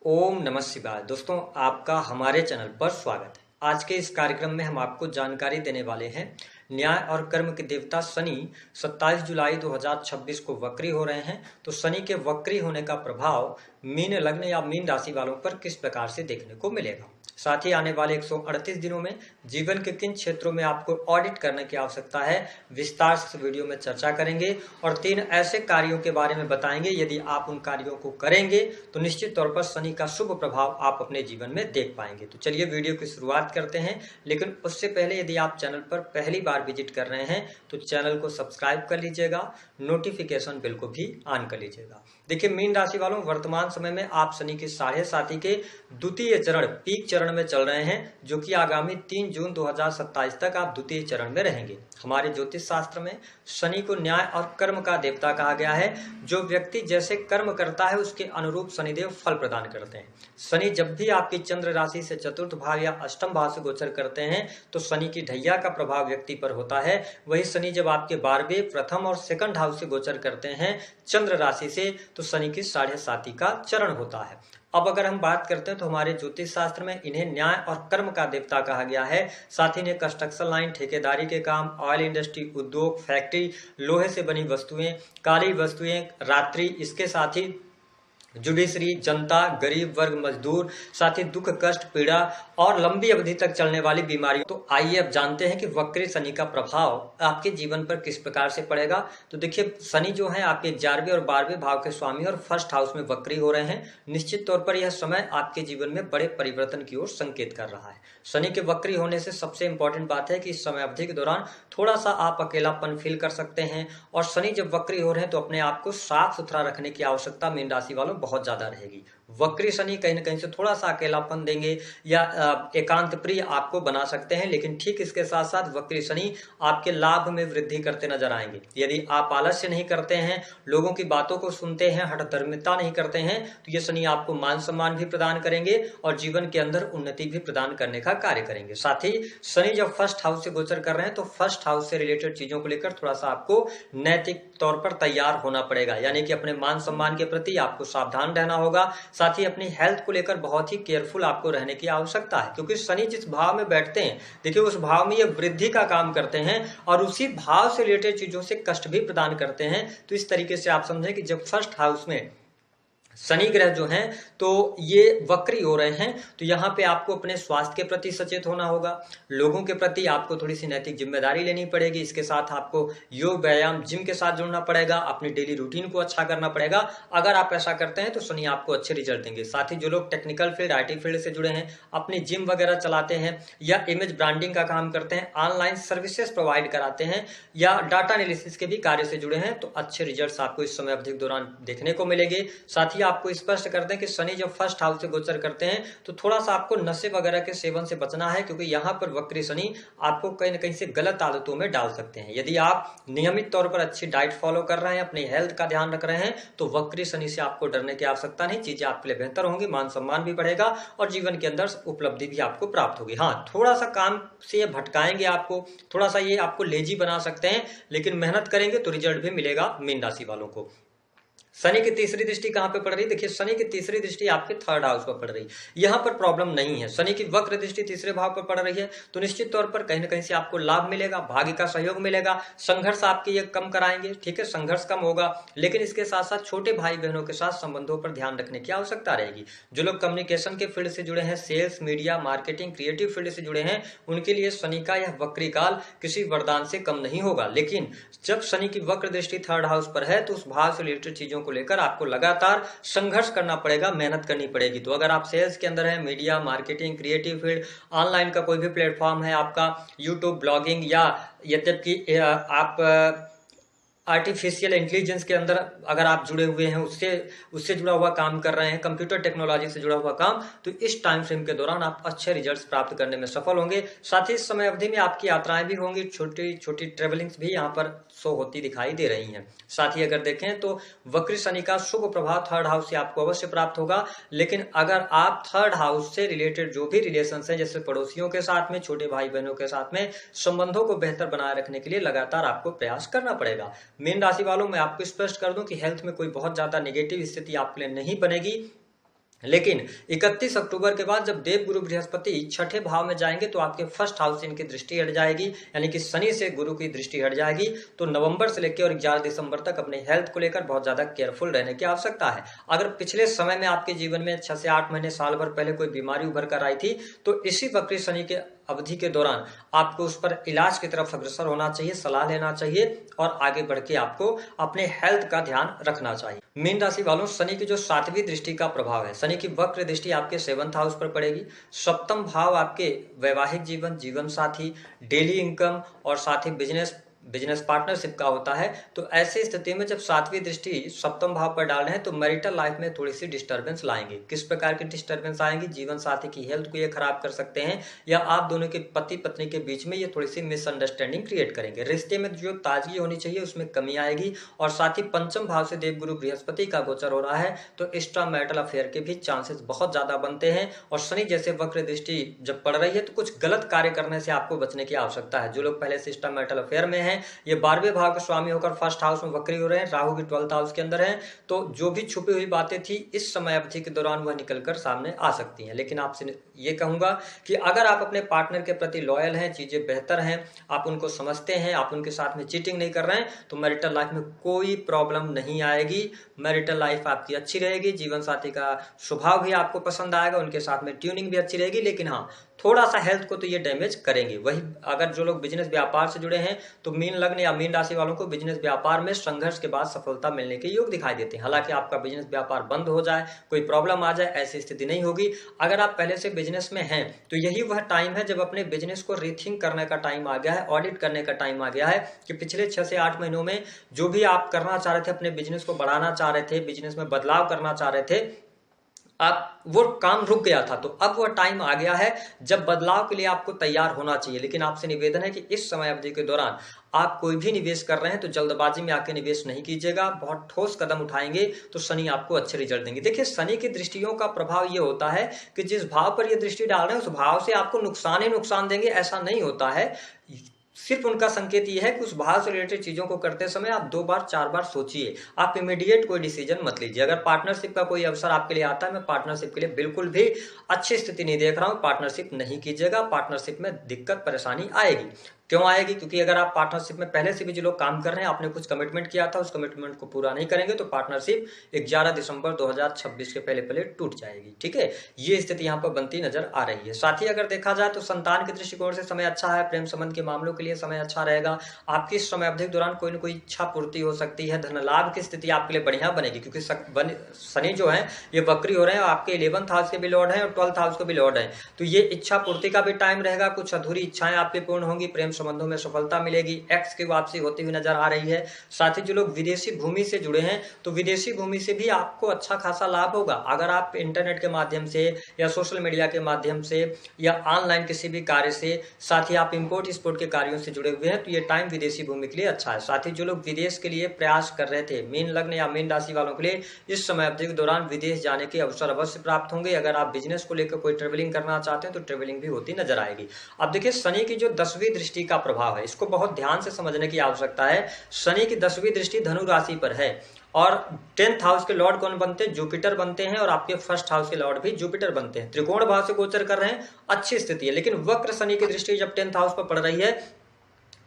ओम नमः शिवाय। दोस्तों, आपका हमारे चैनल पर स्वागत है। आज के इस कार्यक्रम में हम आपको जानकारी देने वाले हैं न्याय और कर्म के देवता शनि 27 जुलाई 2026 को वक्री हो रहे हैं। तो शनि के वक्री होने का प्रभाव मीन लग्न या मीन राशि वालों पर किस प्रकार से देखने को मिलेगा, साथ ही आने वाले 138 दिनों में जीवन के किन क्षेत्रों में आपको ऑडिट करने की आवश्यकता है, विस्तार से इस वीडियो में चर्चा करेंगे और 3 ऐसे कार्यों के बारे में बताएंगे। यदि आप उन कार्यों को करेंगे तो निश्चित तौर पर शनि का शुभ प्रभाव आप अपने जीवन में देख पाएंगे। तो चलिए वीडियो की शुरुआत करते हैं, लेकिन उससे पहले यदि आप चैनल पर पहली बार विजिट कर रहे हैं तो चैनल को सब्सक्राइब कर लीजिएगा, नोटिफिकेशन बिल को भी ऑन कर लीजिएगा। देखिए, मीन राशि वालों, वर्तमान समय में आप शनि के साढ़े साथी के द्वितीय चरण पीक चरण में चल रहे हैं, जो कि आगामी 3 जून 2027 तक आप द्वितीय चरण में रहेंगे। हमारे ज्योतिष शास्त्र में शनि को न्याय और कर्म का देवता कहा गया है। जो व्यक्ति जैसे कर्म करता है उसके अनुरूप शनिदेव फल प्रदान करते हैं। शनि जब भी आपकी चंद्र राशि से चतुर्थ भाव या अष्टम भाव से गोचर करते हैं तो शनि की ढैया का प्रभाव व्यक्ति पर होता है। वही शनि जब आपके 12वें, प्रथम और सेकंड हाउस से गोचर करते हैं चंद्र राशि से, तो शनि की साढ़े साथी का चरण होता है। अब अगर हम बात करते हैं तो हमारे ज्योतिष शास्त्र में इन्हें न्याय और कर्म का देवता कहा गया है। साथ ही इन्हें कंस्ट्रक्शन लाइन, ठेकेदारी के काम, ऑयल इंडस्ट्री, उद्योग, फैक्ट्री, लोहे से बनी वस्तुएं, काली वस्तुएं, रात्रि, इसके साथ ही जुडिशरी, जनता, गरीब वर्ग, मजदूर, साथ ही दुख, कष्ट, पीड़ा और लंबी अवधि तक चलने वाली बीमारियों। तो आइए अब जानते हैं कि वक्री शनि का प्रभाव आपके जीवन पर किस प्रकार से पड़ेगा। तो देखिए, शनि जो है आपके 11वें और 12वें भाव के स्वामी और फर्स्ट हाउस में वक्री हो रहे हैं। निश्चित तौर पर यह समय आपके जीवन में बड़े परिवर्तन की ओर संकेत कर रहा है। शनि के वक्री होने से सबसे इंपॉर्टेंट बात है कि इस समय अवधि के दौरान थोड़ा सा आप अकेलापन फील कर सकते हैं, और शनि जब वक्री हो रहे हैं तो अपने आप को साफ सुथरा रखने की आवश्यकता मीन राशि वालों बहुत ज्यादा रहेगी। वक्री शनि कहीं ना कहीं से थोड़ा सा अकेलापन देंगे या एकांत प्रिय आपको बना सकते हैं, लेकिन ठीक इसके साथ साथ वक्री शनि आपके लाभ में वृद्धि करते नजर आएंगे। यदि आप आलस्य नहीं करते हैं, लोगों की बातों को सुनते हैं, हठधर्मिता नहीं करते हैं, तो ये शनि आपको मान सम्मान भी प्रदान करेंगे और जीवन के अंदर उन्नति भी प्रदान करने का कार्य करेंगे। साथ ही शनि जब फर्स्ट हाउस से गोचर कर रहे हैं तो फर्स्ट हाउस से रिलेटेड चीजों को लेकर थोड़ा सा आपको नैतिक तौर पर तैयार होना पड़ेगा, यानी कि अपने मान सम्मान के प्रति आपको सावधान रहना होगा। साथ ही अपनी हेल्थ को लेकर बहुत ही केयरफुल आपको रहने की आवश्यकता है, क्योंकि शनि जिस भाव में बैठते हैं, देखिए उस भाव में ये वृद्धि का काम करते हैं और उसी भाव से रिलेटेड चीजों से कष्ट भी प्रदान करते हैं। तो इस तरीके से आप समझें कि जब फर्स्ट हाउस में शनि ग्रह जो हैं तो ये वक्री हो रहे हैं, तो यहाँ पे आपको अपने स्वास्थ्य के प्रति सचेत होना होगा, लोगों के प्रति आपको थोड़ी सी नैतिक जिम्मेदारी लेनी पड़ेगी। इसके साथ आपको योग, व्यायाम, जिम के साथ जुड़ना पड़ेगा, अपनी डेली रूटीन को अच्छा करना पड़ेगा। अगर आप ऐसा करते हैं तो शनि आपको अच्छे रिजल्ट देंगे। साथ ही जो लोग टेक्निकल फील्ड, IT फील्ड से जुड़े हैं, अपनी जिम वगैरह चलाते हैं या इमेज ब्रांडिंग का काम करते हैं, ऑनलाइन सर्विसेज प्रोवाइड कराते हैं या डाटा एनालिसिस के भी कार्य से जुड़े हैं, तो अच्छे रिजल्ट आपको इस समय अवधि के दौरान देखने को मिलेंगे। साथ ही आपको स्पष्ट करते हैं कि शनि जब फर्स्ट हाउस से गोचर करते हैं तो थोड़ा सा आपको नशे वगैरह के सेवन से बचना है, क्योंकि यहाँ पर वक्री शनि आपको कहीं ना कहीं से गलत आदतों में डाल सकते हैं। यदि आप नियमित तौर पर अच्छी डाइट फॉलो कर रहे हैं, अपनी हेल्थ का ध्यान रख रहे हैं, तो वक्री शनि से आपको डरने की आवश्यकता नहीं। चीजें आपके लिए बेहतर होंगी, मान सम्मान भी बढ़ेगा और जीवन के अंदर उपलब्धि भी आपको प्राप्त होगी। हाँ, थोड़ा सा काम से ये भटकाएंगे आपको, थोड़ा सा ये आपको लेजी बना सकते हैं, लेकिन मेहनत करेंगे तो रिजल्ट भी मिलेगा मीन राशि वालों को। शनि की तीसरी दृष्टि कहां पे पड़ रही है? देखिए, शनि की तीसरी दृष्टि आपके थर्ड हाउस पर पड़ रही है। यहां पर प्रॉब्लम नहीं है। शनि की वक्र दृष्टि तीसरे भाव पर पड़ रही है तो निश्चित तौर पर कहीं ना कहीं से आपको लाभ मिलेगा, भाग्य का सहयोग मिलेगा, संघर्ष आपके ये कम कराएंगे। ठीक है, संघर्ष कम होगा, लेकिन इसके साथ साथ छोटे भाई बहनों के साथ संबंधों पर ध्यान रखने की आवश्यकता रहेगी। जो लोग कम्युनिकेशन के फील्ड से जुड़े हैं, sales, media, marketing, creative field से जुड़े हैं, उनके लिए शनि का यह वक्री काल किसी वरदान से कम नहीं होगा। लेकिन जब शनि की वक्र दृष्टि थर्ड हाउस पर है तो उस भाव से रिलेटेड चीजों को लेकर आपको लगातार संघर्ष करना पड़ेगा, मेहनत करनी पड़ेगी। तो अगर आप सेल्स के अंदर है, media, marketing, creative field, online का कोई भी प्लेटफॉर्म है, आपका यूट्यूब, ब्लॉगिंग, या यद्यपि आप आर्टिफिशियल इंटेलिजेंस के अंदर अगर आप जुड़े हुए हैं, उससे जुड़ा हुआ काम कर रहे हैं, कंप्यूटर टेक्नोलॉजी से जुड़ा हुआ काम, तो इस टाइम फ्रेम के दौरान आप अच्छे रिजल्ट्स प्राप्त करने में सफल होंगे। साथ ही इस समय अवधि में आपकी यात्राएं भी होंगी, छोटी छोटी ट्रेवलिंग्स भी यहाँ पर शो होती दिखाई दे रही हैं। साथ ही अगर देखें तो वक्री शनि का शुभ प्रभाव थर्ड हाउस से आपको अवश्य प्राप्त होगा, लेकिन अगर आप थर्ड हाउस से रिलेटेड जो भी रिलेशन है, जैसे पड़ोसियों के साथ में, छोटे भाई बहनों के साथ में, संबंधों को बेहतर बनाए रखने के लिए लगातार आपको प्रयास करना पड़ेगा। मीन राशि वालों, मैं आपको स्पष्ट कर दूं कि हेल्थ में कोई बहुत ज्यादा नेगेटिव स्थिति आपके लिए नहीं बनेगी। लेकिन 31 अक्टूबर के बाद जब देवगुरु बृहस्पति छठे भाव में जाएंगे तो आपके फर्स्ट हाउस से इनकी दृष्टि हट जाएगी, यानी कि शनि से गुरु की दृष्टि हट जाएगी। तो नवंबर से लेकर और 11 दिसंबर तक अपने हेल्थ को लेकर बहुत ज्यादा केयरफुल रहने की आवश्यकता है। अगर पिछले समय में आपके जीवन में 6 से 8 महीने, साल भर पहले कोई बीमारी उभर कर आई थी तो इसी वक्री शनि के अवधि के दौरान आपको उस पर इलाज की तरफ अग्रसर होना चाहिए, सलाह लेना चाहिए और आगे बढ़ के आपको अपने हेल्थ का ध्यान रखना चाहिए। मीन राशि वालों, शनि की जो 7वीं दृष्टि का प्रभाव है, शनि की वक्र दृष्टि आपके 7th हाउस पर पड़ेगी। सप्तम भाव आपके वैवाहिक जीवन, जीवन साथी, डेली इनकम और साथ ही बिजनेस पार्टनरशिप का होता है। तो ऐसी स्थिति में जब 7वीं दृष्टि सप्तम भाव पर डाल रहे हैं तो मैरिटल लाइफ में थोड़ी सी डिस्टर्बेंस लाएंगे। किस प्रकार की डिस्टर्बेंस आएंगी? जीवन साथी की हेल्थ को ये खराब कर सकते हैं या आप दोनों के पति पत्नी के बीच में ये थोड़ी सी मिसअंडरस्टैंडिंग क्रिएट करेंगे। रिश्ते में जो ताजगी होनी चाहिए उसमें कमी आएगी। और साथ ही पंचम भाव से देवगुरु बृहस्पति का गोचर हो रहा है तो एक्स्ट्रा मैरिटल अफेयर के भी चांसेस बहुत ज्यादा बनते हैं। और शनि जैसे वक्र दृष्टि जब पड़ रही है तो कुछ गलत कार्य करने से आपको बचने की आवश्यकता है। जो लोग पहले से एक्स्ट्रा मैरिटल अफेयर में है, ये 12वें भाव के स्वामी होकर फर्स्ट हाउस में वक्री हो रहे हैं, राहु भी 12th हाउस के अंदर है, तो जो भी छुपी हुई बातें थी इस समय अवधि के दौरान वह निकलकर सामने आ सकती हैं। लेकिन आपसे ये कहूंगा कि अगर आप अपने पार्टनर के प्रति लॉयल हैं, चीजें बेहतर हैं, आप उनको समझते हैं, आप उनके साथ में चीटिंग नहीं कर रहे हैं तो मैरिटल लाइफ में कोई प्रॉब्लम नहीं आएगी। मैरिटल लाइफ आपकी अच्छी रहेगी, जीवन साथी का स्वभाव भी आपको पसंद आएगा, उनके साथ में ट्यूनिंग भी अच्छी रहेगी। लेकिन हाँ, थोड़ा सा हेल्थ को तो ये डैमेज करेंगे। वही अगर जो लोग बिजनेस व्यापार से जुड़े हैं तो मीन लग्न या मीन राशि वालों को बिजनेस व्यापार में संघर्ष के बाद सफलता मिलने के योग दिखाई देते हैं। हालांकि आपका बिजनेस व्यापार बंद हो जाए, कोई प्रॉब्लम आ जाए, ऐसी स्थिति नहीं होगी। अगर आप पहले से बिजनेस में हैं तो यही वह टाइम है जब अपने बिजनेस को रीथिंक करने का टाइम आ गया है, ऑडिट करने का टाइम आ गया है कि पिछले 6 से 8 महीनों में जो भी आप करना चाह रहे थे, अपने बिजनेस को बढ़ाना चाह रहे थे, बिजनेस में बदलाव करना चाह रहे थे, आप वो काम रुक गया था। तो अब वह टाइम आ गया है जब बदलाव के लिए आपको तैयार होना चाहिए। लेकिन आपसे निवेदन है कि इस समय अवधि के दौरान आप कोई भी निवेश कर रहे हैं तो जल्दबाजी में आके निवेश नहीं कीजिएगा। बहुत ठोस कदम उठाएंगे तो शनि आपको अच्छे रिजल्ट देंगे। देखिए, शनि की दृष्टियों का प्रभाव ये होता है कि जिस भाव पर ये दृष्टि डाल रहे हैं उस भाव से आपको नुकसान ही नुकसान देंगे, ऐसा नहीं होता है। सिर्फ उनका संकेत यह है कि उस भाव से रिलेटेड चीजों को करते समय आप 2 बार 4 बार सोचिए। आप इमीडिएट कोई डिसीजन मत लीजिए। अगर पार्टनरशिप का कोई अवसर आपके लिए आता है, मैं पार्टनरशिप के लिए बिल्कुल भी अच्छी स्थिति नहीं देख रहा हूं, पार्टनरशिप नहीं कीजिएगा। पार्टनरशिप में दिक्कत परेशानी आएगी। क्यों आएगी? क्योंकि अगर आप पार्टनरशिप में पहले से भी जो लोग काम कर रहे हैं, आपने कुछ कमिटमेंट किया था, उस कमिटमेंट को पूरा नहीं करेंगे तो पार्टनरशिप 11 दिसंबर 2026 के पहले पहले टूट जाएगी। ठीक है, ये स्थिति यहाँ पर बनती नजर आ रही है। साथ ही अगर देखा जाए तो संतान के दृष्टिकोण से समय अच्छा है, प्रेम संबंध के मामलों के लिए समय अच्छा रहेगा। आपकी इस समय अवधि के दौरान कोई ना कोई इच्छा पूर्ति हो सकती है, धन लाभ की स्थिति आपके लिए बढ़िया बनेगी क्योंकि शनि जो है ये वक्री हो रहे हैं, आपके 11th हाउस के भी लॉर्ड हैं और 12th हाउस के भी लॉर्ड हैं। तो ये इच्छा पूर्ति का भी टाइम रहेगा, कुछ अधूरी इच्छाएं आपकी पूर्ण होंगी, प्रेम संबंधों में सफलता मिलेगी, एक्स की वापसी होती हुई नजर आ रही है। साथ ही जो लोग विदेशी भूमि से जुड़े हैं तो विदेशी भूमि से भी आपको अच्छा खासा लाभ होगा। अगर आप इंटरनेट के माध्यम से या सोशल मीडिया के माध्यम से या ऑनलाइन किसी भी कार्य से, साथ ही आप इंपोर्ट एक्सपोर्ट के कार्यों से जुड़े हुए हैं तो ये टाइम विदेशी भूमि के लिए अच्छा है। साथ ही जो लोग विदेश के लिए प्रयास कर रहे थे, मीन लग्न या मीन राशि वालों के लिए इस समय अवधि के दौरान विदेश जाने के अवसर अवश्य प्राप्त होंगे। अगर आप बिजनेस को लेकर कोई ट्रेवलिंग करना चाहते हैं तो ट्रेवलिंग भी होती नजर आएगी। अब देखिए, शनि की जो 10वीं दृष्टि का प्रभाव है इसको बहुत ध्यान से समझने की आवश्यकता है। शनि की 10वीं दृष्टि धनु राशि पर है और 10th हाउस के लॉर्ड कौन बनते हैं? जुपिटर बनते हैं और आपके फर्स्ट हाउस के लॉर्ड भी जुपिटर बनते हैं। त्रिकोण भाव से गोचर कर रहे हैं, अच्छी स्थिति है। लेकिन वक्र शनि की दृष्टि जब 10th हाउस पर पड़ रही है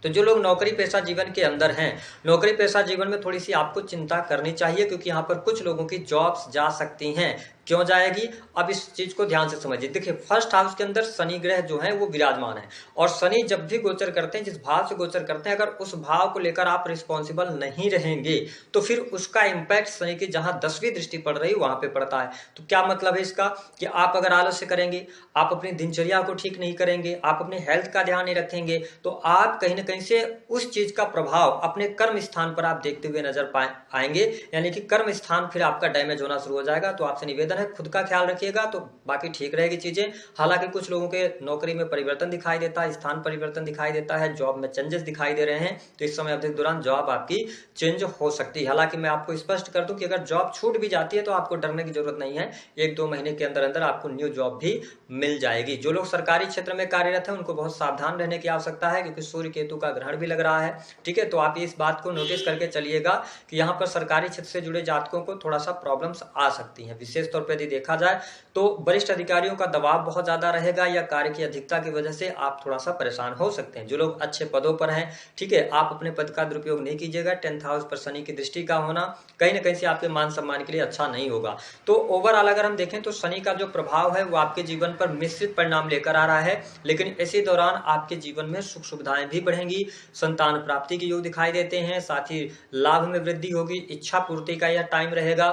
तो जो लोग नौकरी पेशा जीवन के अंदर हैं, नौकरी पेशा जीवन में थोड़ी सी आपको चिंता करनी चाहिए क्योंकि यहाँ पर कुछ लोगों की जॉब्स जा सकती हैं। क्यों जाएगी? अब इस चीज को ध्यान से समझिए। देखिए, फर्स्ट हाउस के अंदर शनि ग्रह जो है वो विराजमान है और शनि जब भी गोचर करते हैं, जिस भाव से गोचर करते हैं, अगर उस भाव को लेकर आप रिस्पॉन्सिबल नहीं रहेंगे तो फिर उसका इंपैक्ट शनि की जहां 10वीं दृष्टि पड़ रही है वहां पे पड़ता है। तो क्या मतलब है इसका? कि आप अगर आलस्य करेंगे, आप अपनी दिनचर्या को ठीक नहीं करेंगे, आप अपने हेल्थ का ध्यान नहीं रखेंगे तो आप कहीं ना कहीं से उस चीज का प्रभाव अपने कर्म स्थान पर आप देखते हुए नजर आएंगे, यानी कि कर्म स्थान फिर आपका डैमेज होना शुरू हो जाएगा। तो आपसे निवेदन है, खुद का ख्याल रखिएगा तो बाकी ठीक रहेगी चीजें। हालांकि कुछ लोगों के नौकरी में परिवर्तन दिखाई देता है, स्थान परिवर्तन दिखाई देता है, जॉब में चेंजेस दिखाई दे रहे हैं, तो इस समय अवधि के दौरान जॉब आपकी चेंज हो सकती है। हालांकि मैं आपको स्पष्ट कर दूं कि अगर जॉब छूट भी जाती है तो आपको डरने की जरूरत नहीं है, 1-2 महीने के अंदर अंदर आपको न्यू जॉब भी मिल जाएगी। जो लोग सरकारी क्षेत्र में कार्यरत हैं उनको बहुत सावधान रहने की आवश्यकता है क्योंकि सूर्य केतु का ग्रहण भी लग रहा है। ठीक है, तो आप इस बात को नोटिस करके चलिएगा कि यहाँ पर सरकारी क्षेत्र से जुड़े जातकों को थोड़ा सा प्रॉब्लम्स आ सकती हैं। विशेष तौर तौर पर यदि देखा जाए तो वरिष्ठ अधिकारियों का दबाव बहुत ज्यादा रहेगा या कार्य की अधिकता की वजह से आप थोड़ा सा परेशान हो सकते हैं। जो लोग अच्छे पदों पर हैं, ठीक है, आप अपने पद का दुरुपयोग नहीं कीजिएगा। 10th हाउस पर शनि की दृष्टि का होना कहीं ना कहीं से आपके मान सम्मान के लिए अच्छा नहीं होगा। तो ओवरऑल अगर हम देखें तो शनि का जो प्रभाव है वो आपके जीवन पर मिश्रित परिणाम लेकर आ रहा है, लेकिन इसी दौरान आपके जीवन में सुख सुविधाएं भी बढ़ेंगी, संतान प्राप्ति के योग दिखाई देते हैं, साथ ही लाभ में वृद्धि होगी, इच्छा पूर्ति का यह टाइम रहेगा,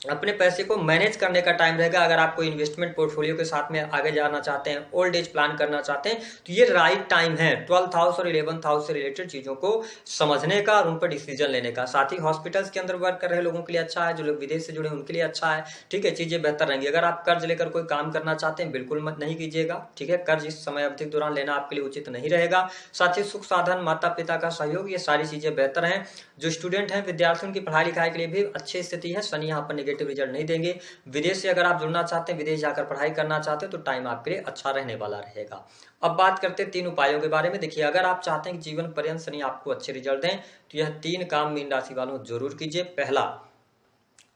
अपने पैसे को मैनेज करने का टाइम रहेगा। अगर आप कोई इन्वेस्टमेंट पोर्टफोलियो के साथ में आगे जाना चाहते हैं, ओल्ड एज प्लान करना चाहते हैं, तो ये राइट टाइम है 12th हाउस और 11th हाउस से रिलेटेड चीजों को समझने का और उन पर डिसीजन लेने का। साथ ही हॉस्पिटल्स के अंदर वर्क कर रहे लोगों के लिए अच्छा है, जो लोग विदेश से जुड़े उनके लिए अच्छा है, ठीक है, चीजें बेहतर रहेंगी। अगर आप कर्ज लेकर कोई काम करना चाहते हैं बिल्कुल मत नहीं कीजिएगा, ठीक है, कर्ज इस समय अवधि के दौरान लेना आपके लिए उचित नहीं रहेगा। साथ ही सुख साधन, माता पिता का सहयोग, ये सारी चीजें बेहतर हैं। जो स्टूडेंट हैं, विद्यार्थियों की पढ़ाई लिखाई के लिए भी अच्छी स्थिति है, शनि यहाँ पर नेगेटिव रिजल्ट नहीं देंगे। विदेश से अगर आप जुड़ना चाहते हैं, विदेश जाकर पढ़ाई करना चाहते हैं, तो टाइम आपके लिए अच्छा रहने वाला रहेगा। अब बात करते हैं 3 उपायों के बारे में। देखिए, अगर आप चाहते हैं कि जीवन पर्यंत शनि आपको अच्छे रिजल्ट दें तो यह 3 काम मीन राशि वालों जरूर कीजिए। पहला,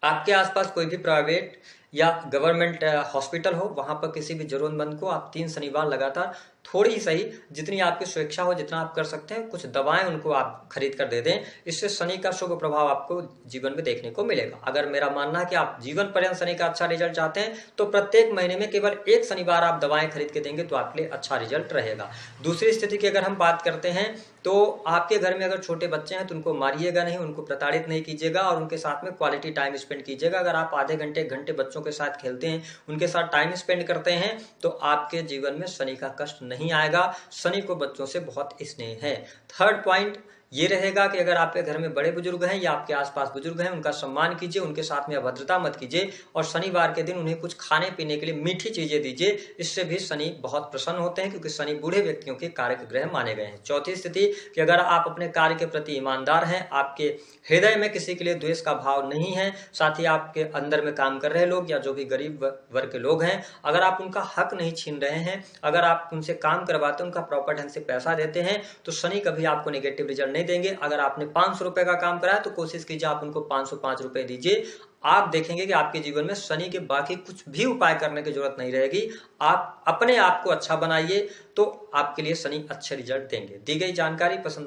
आपके आसपास कोई भी प्राइवेट या गवर्नमेंट हॉस्पिटल हो, वहां पर किसी भी जरूरतमंद को आप 3 शनिवार लगातार थोड़ी ही सही, जितनी आपकी स्वेच्छा हो, जितना आप कर सकते हैं, कुछ दवाएं उनको आप खरीद कर दे दें। इससे शनि का शुभ प्रभाव आपको जीवन में देखने को मिलेगा। अगर मेरा मानना है कि आप जीवन पर्यंत शनि का अच्छा रिजल्ट चाहते हैं तो प्रत्येक महीने में केवल 1 शनिवार आप दवाएं खरीद के देंगे तो आपके लिए अच्छा रिजल्ट रहेगा। दूसरी स्थिति की अगर हम बात करते हैं तो आपके घर में अगर छोटे बच्चे हैं तो उनको मारिएगा नहीं, उनको प्रताड़ित नहीं कीजिएगा और उनके साथ में क्वालिटी टाइम स्पेंड कीजिएगा। अगर आप आधे घंटे 1 घंटे बच्चों के साथ खेलते हैं, उनके साथ टाइम स्पेंड करते हैं, तो आपके जीवन में शनि का कष्ट नहीं आएगा। शनि को बच्चों से बहुत स्नेह है। थर्ड पॉइंट ये रहेगा कि अगर आपके घर में बड़े बुजुर्ग हैं या आपके आसपास बुजुर्ग हैं, उनका सम्मान कीजिए, उनके साथ में अभद्रता मत कीजिए और शनिवार के दिन उन्हें कुछ खाने पीने के लिए मीठी चीजें दीजिए। इससे भी शनि बहुत प्रसन्न होते हैं, क्योंकि शनि बूढ़े व्यक्तियों के कारक ग्रह माने गए हैं। चौथी स्थिति कि अगर आप अपने कार्य के प्रति ईमानदार हैं, आपके हृदय में किसी के लिए द्वेष का भाव नहीं है, साथ ही आपके अंदर में काम कर रहे लोग या जो भी गरीब वर्ग के लोग हैं, अगर आप उनका हक नहीं छीन रहे हैं, अगर आप उनसे काम करवाते हैं, उनका प्रॉपर ढंग से पैसा देते हैं, तो शनि कभी आपको नेगेटिव रिजल्ट नहीं देंगे। अगर आपने 500 रुपए का काम कराया तो कोशिश कीजिए आप उनको 505 रुपए दीजिए। आप देखेंगे कि आपके जीवन में शनि के बाकी कुछ भी उपाय करने की जरूरत नहीं रहेगी। आप अपने आप को अच्छा बनाइए तो आपके लिए शनि अच्छे रिजल्ट देंगे। दी गई जानकारी पसंद